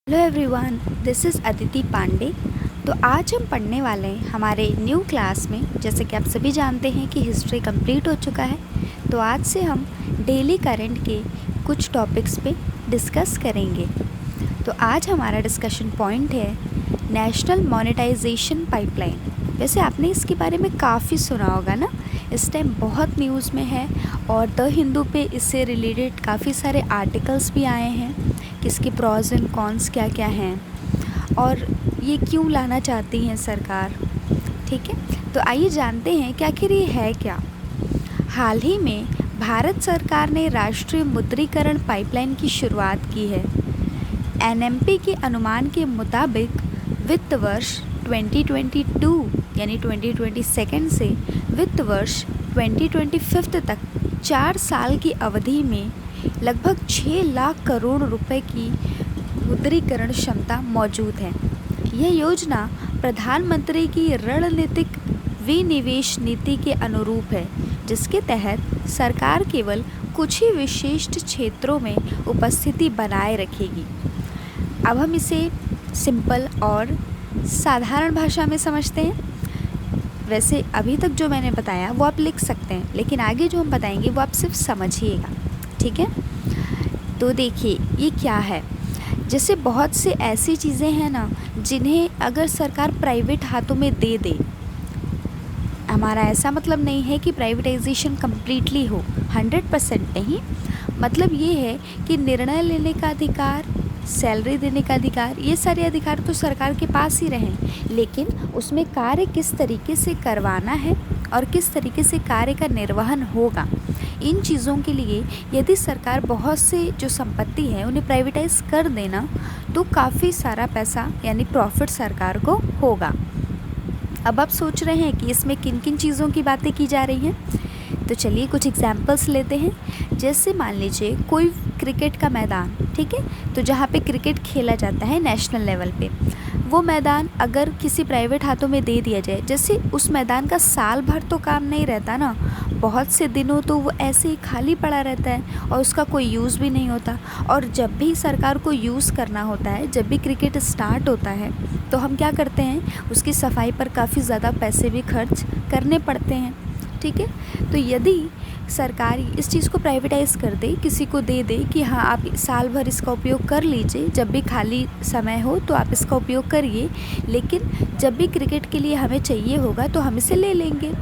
Hello everyone, this is Aditi Pandey. तो आज हम पढ़ने वाले हैं हमारे न्यू क्लास में। जैसे कि आप सभी जानते हैं कि हिस्ट्री कंप्लीट हो चुका है, तो आज से हम डेली करंट के कुछ टॉपिक्स पे डिस्कस करेंगे। तो आज हमारा डिस्कशन पॉइंट है नेशनल मोनेटाइजेशन पाइपलाइन। वैसे आपने इसके बारे में काफ़ी सुना होगा ना, इस टाइम बहुत न्यूज़ में है और द हिंदू पे इससे रिलेटेड काफ़ी सारे आर्टिकल्स भी आए हैं कि इसके प्रॉज एंड कॉन्स क्या क्या हैं और ये क्यों लाना चाहती हैं सरकार। ठीक है, तो आइए जानते हैं कि आखिर ये है क्या। हाल ही में भारत सरकार ने राष्ट्रीय मुद्रीकरण पाइपलाइन की शुरुआत की है। एनएमपी के अनुमान के मुताबिक वित्त वर्ष 2022 यानी 2022 से वित्त वर्ष 2025 तक 4 साल की अवधि में लगभग 6 लाख करोड़ रुपए की मुद्रीकरण क्षमता मौजूद है। यह योजना प्रधानमंत्री की रणनीतिक विनिवेश नीति के अनुरूप है, जिसके तहत सरकार केवल कुछ ही विशिष्ट क्षेत्रों में उपस्थिति बनाए रखेगी। अब हम इसे सिंपल और साधारण भाषा में समझते हैं। वैसे अभी तक जो मैंने बताया वो आप लिख सकते हैं, लेकिन आगे जो हम बताएंगे वो आप सिर्फ समझिएगा। ठीक है, तो देखिए ये क्या है। जैसे बहुत से ऐसी चीज़ें हैं ना जिन्हें अगर सरकार प्राइवेट हाथों में दे दे, हमारा ऐसा मतलब नहीं है कि प्राइवेटाइजेशन कम्प्लीटली हो, 100% नहीं। मतलब ये है कि निर्णय लेने का अधिकार, सैलरी देने का अधिकार, ये सारे अधिकार तो सरकार के पास ही रहें, लेकिन उसमें कार्य किस तरीके से करवाना है और किस तरीके से कार्य का निर्वहन होगा, इन चीज़ों के लिए यदि सरकार बहुत से जो संपत्ति है उन्हें प्राइवेटाइज कर देना तो काफ़ी सारा पैसा यानी प्रॉफिट सरकार को होगा। अब आप सोच रहे हैं कि इसमें किन किन चीज़ों की बातें की जा रही हैं, तो चलिए कुछ एग्जाम्पल्स लेते हैं। जैसे मान लीजिए कोई क्रिकेट का मैदान, ठीक है, तो जहाँ पे क्रिकेट खेला जाता है नेशनल लेवल पे, वो मैदान अगर किसी प्राइवेट हाथों में दे दिया जाए, जैसे उस मैदान का साल भर तो काम नहीं रहता ना, बहुत से दिनों तो वो ऐसे ही खाली पड़ा रहता है और उसका कोई यूज़ भी नहीं होता। और जब भी सरकार को यूज़ करना होता है, जब भी क्रिकेट स्टार्ट होता है, तो हम क्या करते हैं, उसकी सफाई पर काफ़ी ज़्यादा पैसे भी खर्च करने पड़ते हैं। ठीक है, तो यदि सरकार इस चीज़ को प्राइवेटाइज़ कर दे, किसी को दे दे कि हाँ आप साल भर इसका उपयोग कर लीजिए, जब भी खाली समय हो तो आप इसका उपयोग करिए, लेकिन जब भी क्रिकेट के लिए हमें चाहिए होगा तो हम इसे ले लेंगे।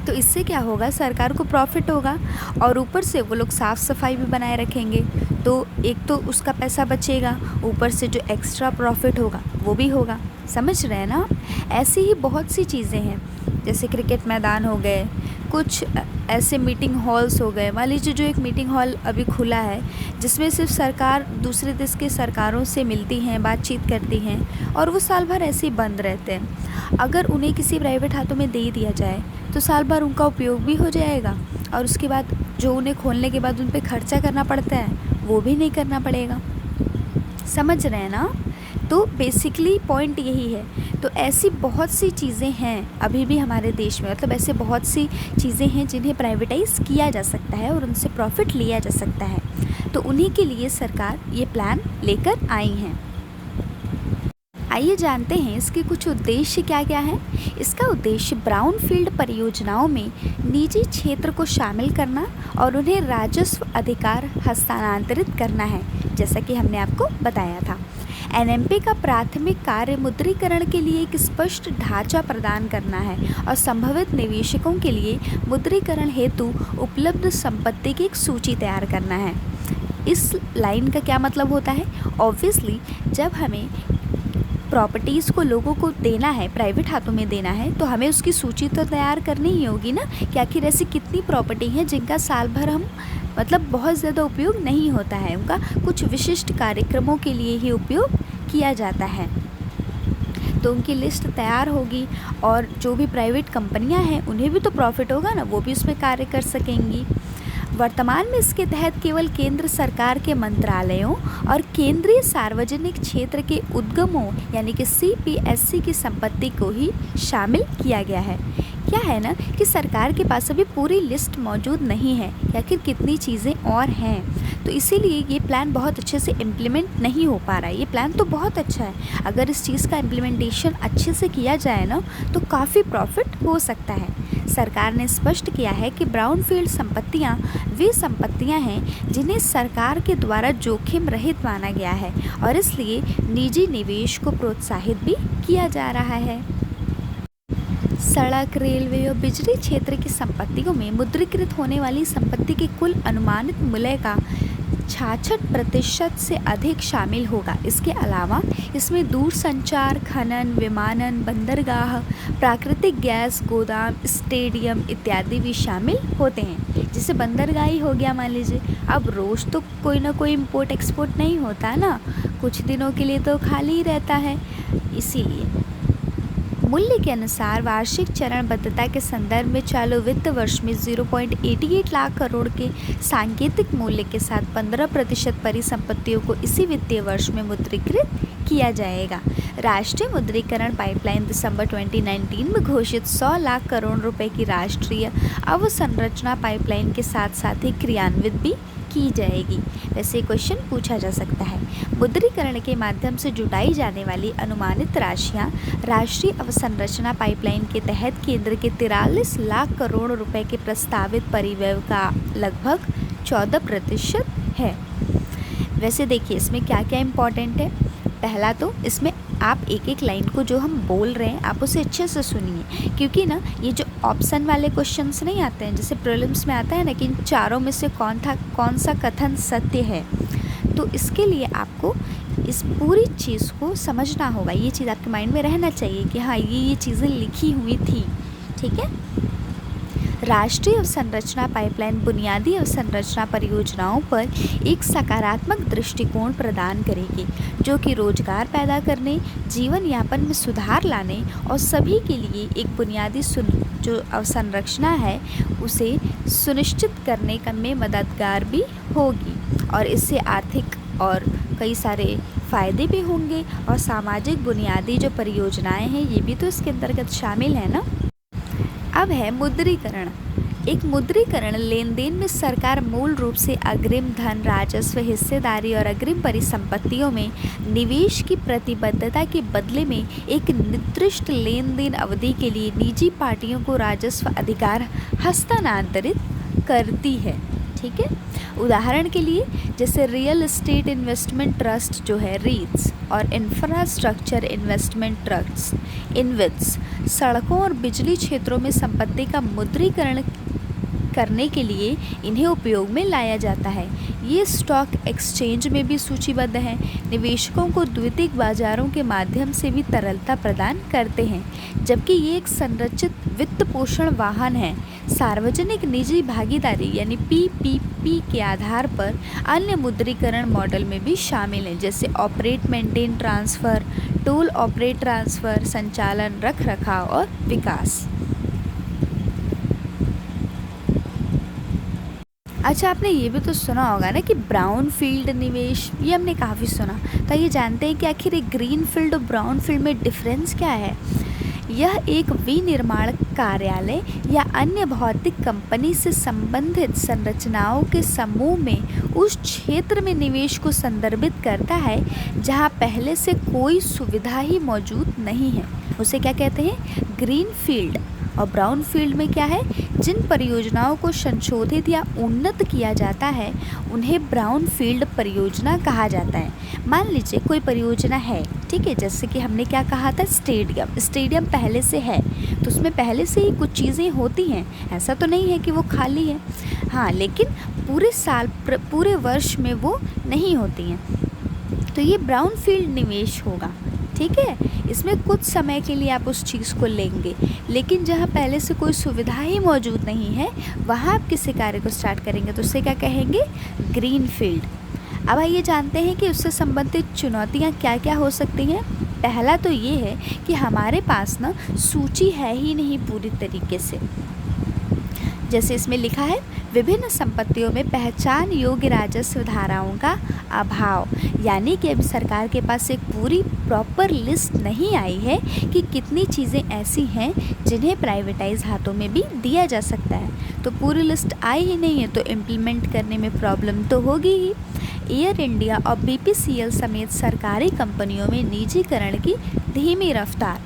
तो इससे क्या होगा, सरकार को प्रॉफिट होगा और ऊपर से वो लोग साफ़ सफाई भी बनाए रखेंगे, तो एक तो उसका पैसा बचेगा, ऊपर से जो एक्स्ट्रा प्रॉफिट होगा वो भी होगा। समझ रहे हैं ना। ऐसी ही बहुत सी चीज़ें हैं, जैसे क्रिकेट मैदान हो गए, कुछ ऐसे मीटिंग हॉल्स हो गए। मान लीजिए जो एक मीटिंग हॉल अभी खुला है जिसमें सिर्फ सरकार दूसरे देश के सरकारों से मिलती हैं, बातचीत करती हैं, और वो साल भर ऐसे ही बंद रहते हैं। अगर उन्हें किसी प्राइवेट हाथों में दे दिया जाए तो साल भर उनका उपयोग भी हो जाएगा और उसके बाद जो उन्हें खोलने के बाद उन पर खर्चा करना पड़ता है वो भी नहीं करना पड़ेगा। समझ रहे हैं ना। तो बेसिकली पॉइंट यही है। तो ऐसी बहुत सी चीज़ें हैं अभी भी हमारे देश में, मतलब ऐसे बहुत सी चीज़ें हैं जिन्हें प्राइवेटाइज़ किया जा सकता है और उनसे प्रॉफिट लिया जा सकता है। तो उन्हीं के लिए सरकार ये प्लान लेकर आई हैं। आइए जानते हैं इसके कुछ उद्देश्य क्या क्या हैं। इसका उद्देश्य ब्राउनफील्ड परियोजनाओं में निजी क्षेत्र को शामिल करना और उन्हें राजस्व अधिकार हस्तांतरित करना है, जैसा कि हमने आपको बताया था। एनएमपी का प्राथमिक कार्य मुद्रीकरण के लिए एक स्पष्ट ढांचा प्रदान करना है और संभावित निवेशकों के लिए मुद्रीकरण हेतु उपलब्ध संपत्ति की एक सूची तैयार करना है। इस लाइन का क्या मतलब होता है, ऑब्वियसली जब हमें प्रॉपर्टीज़ को लोगों को देना है, प्राइवेट हाथों में देना है, तो हमें उसकी सूची तो तैयार करनी ही होगी ना कि आखिर ऐसी कितनी प्रॉपर्टी हैं जिनका साल भर हम मतलब बहुत ज़्यादा उपयोग नहीं होता है, उनका कुछ विशिष्ट कार्यक्रमों के लिए ही उपयोग किया जाता है। तो उनकी लिस्ट तैयार होगी और जो भी प्राइवेट कंपनियां हैं उन्हें भी तो प्रॉफिट होगा ना, वो भी उसमें कार्य कर सकेंगी। वर्तमान में इसके तहत केवल केंद्र सरकार के मंत्रालयों और केंद्रीय सार्वजनिक क्षेत्र के उद्यमों यानी कि सीपीएससी की संपत्ति को ही शामिल किया गया है। क्या है ना कि सरकार के पास अभी पूरी लिस्ट मौजूद नहीं है कि आखिर कितनी चीज़ें और हैं, तो इसीलिए ये प्लान बहुत अच्छे से इम्प्लीमेंट नहीं हो पा रहा है। ये प्लान तो बहुत अच्छा है, अगर इस चीज़ का इम्प्लीमेंटेशन अच्छे से किया जाए ना तो काफ़ी प्रॉफिट हो सकता है। सरकार ने स्पष्ट किया है कि ब्राउनफील्ड संपत्तियां वे संपत्तियां हैं जिन्हें सरकार के द्वारा जोखिम रहित माना गया है और इसलिए निजी निवेश को प्रोत्साहित भी किया जा रहा है। सड़क, रेलवे और बिजली क्षेत्र की संपत्तियों में मुद्रीकृत होने वाली संपत्ति के कुल अनुमानित मूल्य का 66% से अधिक शामिल होगा। इसके अलावा इसमें दूरसंचार, खनन, विमानन, बंदरगाह, प्राकृतिक गैस गोदाम, स्टेडियम इत्यादि भी शामिल होते हैं। जैसे बंदरगाह ही हो गया, मान लीजिए अब रोज़ तो कोई ना कोई इम्पोर्ट एक्सपोर्ट नहीं होता ना, कुछ दिनों के लिए तो खाली ही रहता है। इसीलिए मूल्य के अनुसार वार्षिक चरणबद्धता के संदर्भ में चालू वित्त वर्ष में 0.88 लाख करोड़ के सांकेतिक मूल्य के साथ 15% परिसंपत्तियों को इसी वित्तीय वर्ष में मुद्रीकृत किया जाएगा। राष्ट्रीय मुद्रीकरण पाइपलाइन दिसंबर 2019 में घोषित 100 लाख करोड़ रुपए की राष्ट्रीय अवसंरचना पाइपलाइन के साथ साथ ही क्रियान्वित भी की जाएगी। वैसे क्वेश्चन पूछा जा सकता है, मुद्रीकरण के माध्यम से जुटाई जाने वाली अनुमानित राशियां राष्ट्रीय अवसंरचना पाइपलाइन के तहत केंद्र के 43 लाख करोड़ रुपए के प्रस्तावित परिव्यय का लगभग 14% है। वैसे देखिए इसमें क्या क्या इम्पोर्टेंट है। पहला तो इसमें आप एक एक लाइन को जो हम बोल रहे हैं आप उसे अच्छे से सुनिए, क्योंकि ना ये जो ऑप्शन वाले क्वेश्चंस नहीं आते हैं, जैसे प्रीलिम्स में आता है ना कि इन चारों में से कौन सा कथन सत्य है, तो इसके लिए आपको इस पूरी चीज़ को समझना होगा। ये चीज़ आपके माइंड में रहना चाहिए कि हाँ ये चीज़ें लिखी हुई थी, ठीक है। राष्ट्रीय अवसंरचना पाइपलाइन बुनियादी अवसंरचना परियोजनाओं पर एक सकारात्मक दृष्टिकोण प्रदान करेगी, जो कि रोजगार पैदा करने, जीवन यापन में सुधार लाने और सभी के लिए एक बुनियादी जो अवसंरचना है उसे सुनिश्चित करने में मददगार भी होगी। और इससे आर्थिक और कई सारे फ़ायदे भी होंगे और सामाजिक बुनियादी जो परियोजनाएं हैं ये भी तो इसके अंतर्गत शामिल है ना। अब है मुद्रीकरण। एक मुद्रीकरण लेन देन में सरकार मूल रूप से अग्रिम धन, राजस्व, हिस्सेदारी और अग्रिम परिसंपत्तियों में निवेश की प्रतिबद्धता के बदले में एक निर्दिष्ट लेन देन अवधि के लिए निजी पार्टियों को राजस्व अधिकार हस्तांतरित करती है, ठीक है। उदाहरण के लिए जैसे रियल एस्टेट इन्वेस्टमेंट ट्रस्ट जो है रीट्स और इंफ्रास्ट्रक्चर इन्वेस्टमेंट ट्रस्ट इनविट्स सड़कों और बिजली क्षेत्रों में संपत्ति का मुद्रीकरण करने के लिए इन्हें उपयोग में लाया जाता है। ये स्टॉक एक्सचेंज में भी सूचीबद्ध हैं, निवेशकों को द्वितीयक बाजारों के माध्यम से भी तरलता प्रदान करते हैं, जबकि ये एक संरचित वित्त पोषण वाहन है। सार्वजनिक निजी भागीदारी यानी पीपीपी के आधार पर अन्य मुद्रीकरण मॉडल में भी शामिल हैं, जैसे operate maintain transfer, toll operate transfer, संचालन, रख रखाव और विकास। अच्छा, आपने ये भी तो सुना होगा ना कि ब्राउन फील्ड निवेश, ये हमने काफ़ी सुना। तो ये जानते हैं कि आखिर एक ग्रीन फील्ड और ब्राउन फील्ड में डिफरेंस क्या है। यह एक विनिर्माण कार्यालय या अन्य भौतिक कंपनी से संबंधित संरचनाओं के समूह में उस क्षेत्र में निवेश को संदर्भित करता है जहां पहले से कोई सुविधा ही मौजूद नहीं है। उसे क्या कहते हैं, ग्रीन फील्ड। और ब्राउन फील्ड में क्या है, जिन परियोजनाओं को संशोधित या उन्नत किया जाता है उन्हें ब्राउन फील्ड परियोजना कहा जाता है। मान लीजिए कोई परियोजना है, ठीक है, जैसे कि हमने क्या कहा था, स्टेडियम पहले से है तो उसमें पहले से ही कुछ चीज़ें होती हैं, ऐसा तो नहीं है कि वो खाली है। हाँ, लेकिन पूरे वर्ष में वो नहीं होती हैं, तो ये ब्राउन फील्ड निवेश होगा, ठीक है। इसमें कुछ समय के लिए आप उस चीज़ को लेंगे, लेकिन जहाँ पहले से कोई सुविधा ही मौजूद नहीं है वहाँ आप किसी कार्य को स्टार्ट करेंगे तो उससे क्या कहेंगे, ग्रीन फील्ड। अब आइए जानते हैं कि उससे संबंधित चुनौतियाँ क्या क्या हो सकती हैं। पहला तो ये है कि हमारे पास ना सूची है ही नहीं पूरी तरीके से। जैसे इसमें लिखा है विभिन्न संपत्तियों में पहचान योग्य राजस्व धाराओं का अभाव, यानी कि अभी सरकार के पास एक पूरी प्रॉपर लिस्ट नहीं आई है कि कितनी चीज़ें ऐसी हैं जिन्हें प्राइवेटाइज हाथों में भी दिया जा सकता है। तो पूरी लिस्ट आई ही नहीं है तो इम्प्लीमेंट करने में प्रॉब्लम तो होगी ही। एयर इंडिया और बीपीसीएल समेत सरकारी कंपनियों में निजीकरण की धीमी रफ्तार,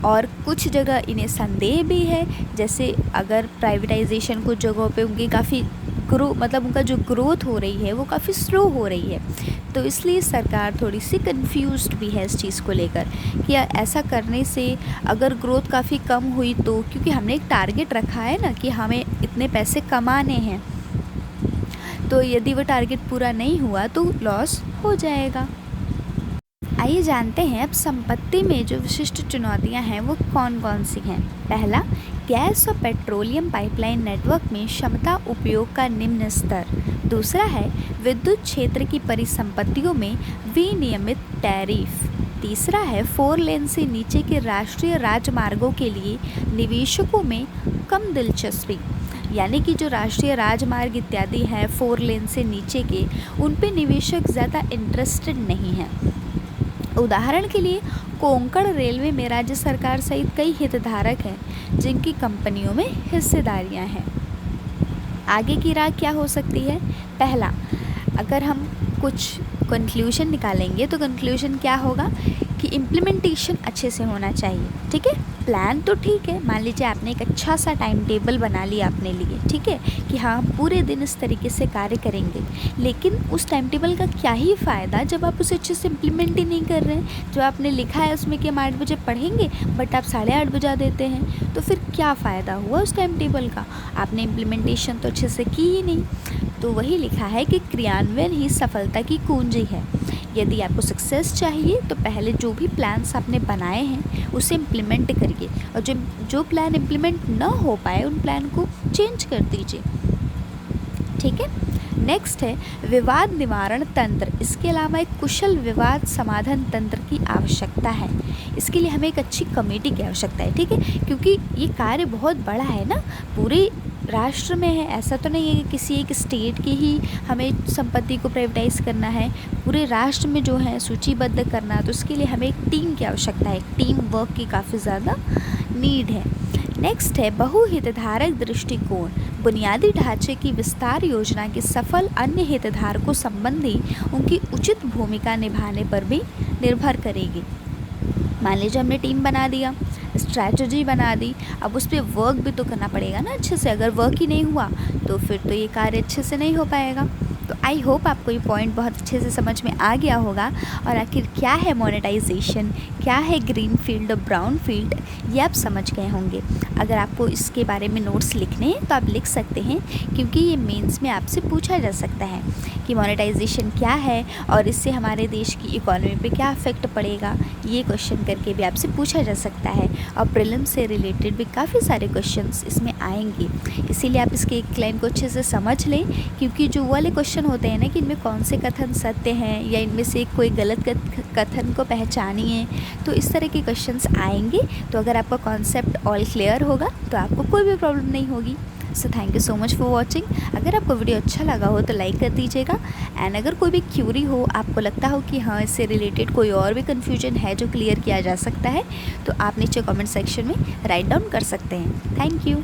और कुछ जगह इन्हें संदेह भी है, जैसे अगर प्राइवेटाइजेशन कुछ जगहों पे उनकी काफ़ी मतलब उनका जो ग्रोथ हो रही है वो काफ़ी स्लो हो रही है, तो इसलिए सरकार थोड़ी सी कंफ्यूज्ड भी है इस चीज़ को लेकर कि ऐसा करने से अगर ग्रोथ काफ़ी कम हुई तो, क्योंकि हमने एक टारगेट रखा है ना कि हमें इतने पैसे कमाने हैं, तो यदि वो टारगेट पूरा नहीं हुआ तो लॉस हो जाएगा। आइए जानते हैं अब संपत्ति में जो विशिष्ट चुनौतियां हैं वो कौन कौन सी हैं। पहला, गैस और पेट्रोलियम पाइपलाइन नेटवर्क में क्षमता उपयोग का निम्न स्तर। दूसरा है विद्युत क्षेत्र की परिसंपत्तियों में विनियमित टैरिफ। तीसरा है 4 लेन से नीचे के राष्ट्रीय राजमार्गों के लिए निवेशकों में कम दिलचस्पी, यानी कि जो राष्ट्रीय राजमार्ग इत्यादि हैं 4 लेन से नीचे के, उन पे निवेशक ज़्यादा इंटरेस्टेड नहीं हैं। उदाहरण के लिए कोंकण रेलवे में राज्य सरकार सहित कई हितधारक हैं जिनकी कंपनियों में हिस्सेदारियां हैं। आगे की राह क्या हो सकती है? पहला, अगर हम कुछ कंक्लूजन निकालेंगे तो कंक्लूजन क्या होगा कि इम्प्लीमेंटेशन अच्छे से होना चाहिए। ठीक है, प्लान तो ठीक है, मान लीजिए आपने एक अच्छा सा टाइम टेबल बना लिया अपने लिए, ठीक है, कि हाँ पूरे दिन इस तरीके से कार्य करेंगे, लेकिन उस टाइम टेबल का क्या ही फ़ायदा जब आप उसे अच्छे से इम्प्लीमेंट ही नहीं कर रहे हैं। जो आपने लिखा है उसमें कि हम 8 बजे पढ़ेंगे बट आप 8:30 बजा देते हैं, तो फिर क्या फ़ायदा हुआ उस टाइम टेबल का? आपने इम्प्लीमेंटेशन तो अच्छे से की ही नहीं। तो वही लिखा है कि क्रियान्वयन ही सफलता की कुंजी है। यदि आपको सक्सेस चाहिए तो पहले जो भी प्लान्स आपने बनाए हैं उसे इम्प्लीमेंट करिए, और जो प्लान इम्प्लीमेंट ना हो पाए उन प्लान को चेंज कर दीजिए। ठीक है, नेक्स्ट है विवाद निवारण तंत्र। इसके अलावा एक कुशल विवाद समाधान तंत्र की आवश्यकता है। इसके लिए हमें एक अच्छी कमेटी की आवश्यकता है। ठीक है, क्योंकि ये कार्य बहुत बड़ा है ना, पूरे राष्ट्र में है, ऐसा तो नहीं है कि किसी एक स्टेट की ही हमें संपत्ति को प्राइवेटाइज करना है, पूरे राष्ट्र में जो है सूचीबद्ध करना, तो उसके लिए हमें एक टीम की आवश्यकता है, एक टीम वर्क की काफ़ी ज़्यादा नीड है। नेक्स्ट है बहुहितधारक दृष्टिकोण। बुनियादी ढांचे की विस्तार योजना के सफल अन्य हितधारकों संबंधी उनकी उचित भूमिका निभाने पर भी निर्भर करेगी। मान लीजिए हमने टीम बना दिया, स्ट्रैटेजी बना दी, अब उस पर वर्क भी तो करना पड़ेगा ना अच्छे से। अगर वर्क ही नहीं हुआ तो फिर तो ये कार्य अच्छे से नहीं हो पाएगा। तो आई होप आपको ये पॉइंट बहुत अच्छे से समझ में आ गया होगा। और आखिर क्या है मोनेटाइजेशन, क्या है ग्रीन फील्ड और ब्राउन फील्ड, ये आप समझ गए होंगे। अगर आपको इसके बारे में नोट्स लिखने हैं तो आप लिख सकते हैं, क्योंकि ये मेंस में आपसे पूछा जा सकता है कि मोनेटाइजेशन क्या है और इससे हमारे देश की इकोनॉमी पे क्या इफेक्ट पड़ेगा। ये क्वेश्चन करके भी आपसे पूछा जा सकता है, और प्रीलिम से रिलेटेड भी काफ़ी सारे क्वेश्चंस इसमें आएंगे। इसीलिए आप इसके एक लाइन को अच्छे से समझ लें, क्योंकि जो वाले क्वेश्चन होते हैं ना कि इनमें कौन से कथन सत्य हैं या इनमें से कोई गलत कथन को पहचानिए, तो इस तरह के क्वेश्चंस आएंगे। तो अगर आपका कॉन्सेप्ट ऑल क्लियर होगा तो आपको कोई भी प्रॉब्लम नहीं होगी। So thank you so much for watching. अगर आपको वीडियो अच्छा लगा हो तो लाइक कर दीजिएगा, एंड अगर कोई भी क्यूरी हो, आपको लगता हो कि हाँ इससे रिलेटेड कोई और भी कन्फ्यूजन है जो क्लियर किया जा सकता है, तो आप नीचे कमेंट सेक्शन में राइट डाउन कर सकते हैं। Thank you.